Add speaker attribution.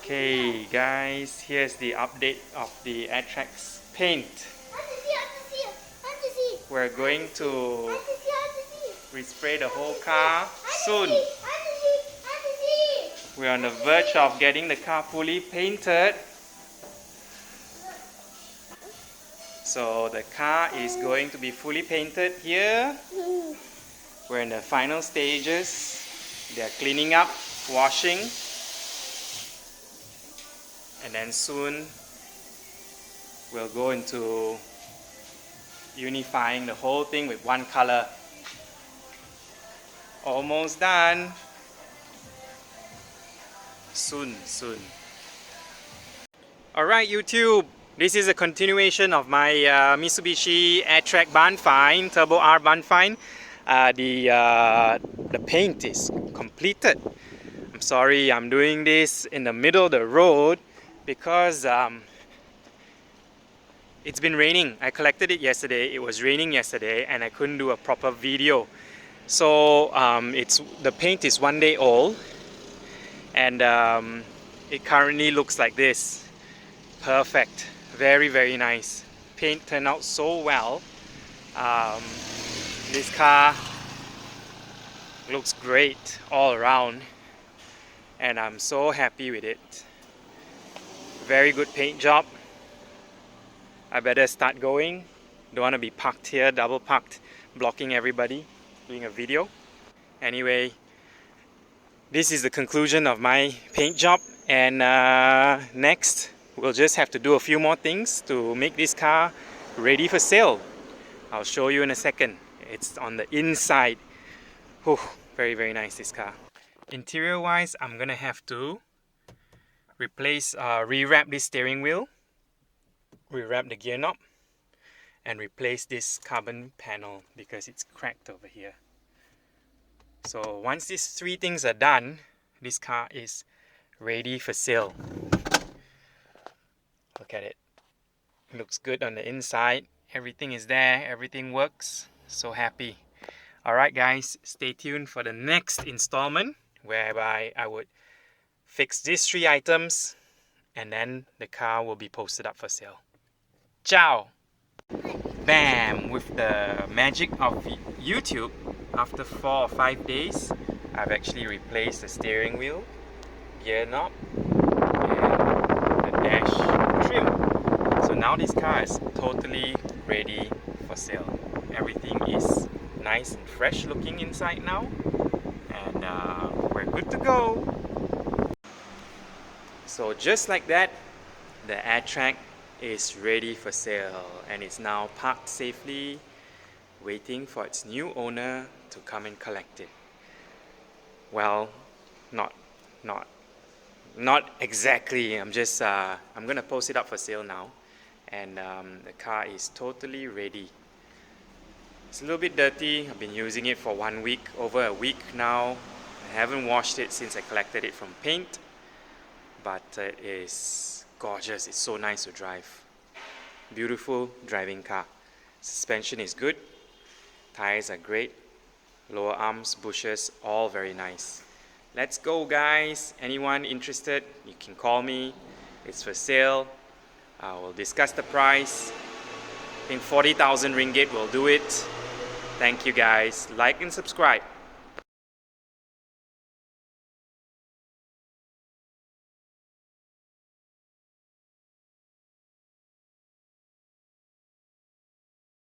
Speaker 1: Okay guys, here's the update of the airtrek's paint. We're going to respray the whole car soon. We're on the verge of getting the car fully painted. So the car is going to be fully painted here. We're in the final stages. They're cleaning up, washing, and then soon we'll go into unifying the whole thing with one color. Almost done. Soon. Alright YouTube, this is a continuation of my Mitsubishi airtrek Banfine, Turbo R Banfine. The paint is completed. I'm sorry I'm doing this in the middle of the road because it's been raining. I collected it yesterday. It was raining yesterday and I couldn't do a proper video. So the paint is 1 day old and it currently looks like this. Perfect. Very nice. Paint turned out so well. This car looks great all around and I'm so happy with it. Very good paint job. I better start going. Don't want to be parked here, double parked, blocking everybody, doing a video. Anyway, this is the conclusion of my paint job, and next we'll just have to do a few more things to make this car ready for sale. I'll show you in a second. It's on the inside. Whew, very nice, this car. Interior wise, I'm gonna have to rewrap this steering wheel, rewrap the gear knob, and replace this carbon panel because it's cracked over here. So once these three things are done, this car is ready for sale. Look at it. Looks good on the inside. Everything is there. Everything works. So happy. Alright guys, stay tuned for the next installment whereby I would fix these three items and then the car will be posted up for sale. Ciao! Bam! With the magic of YouTube, after 4 or 5 days, I've actually replaced the steering wheel, gear knob, and the dash trim. So now this car is totally ready for sale. Everything is nice and fresh looking inside now, and we're good to go. So just like that, the airtrek is ready for sale and it's now parked safely, waiting for its new owner to come and collect it. Well, not exactly. I'm gonna post it up for sale now, and the car is totally ready. It's a little bit dirty. I've been using it for 1 week, over a week now. I haven't washed it since I collected it from paint, but it is gorgeous. It's so nice to drive. Beautiful driving car. Suspension is good. Tires are great. Lower arms, bushes, all very nice. Let's go guys. Anyone interested, you can call me. It's for sale. I will discuss the price. I think 40,000 ringgit will do it. Thank you guys. Like and subscribe.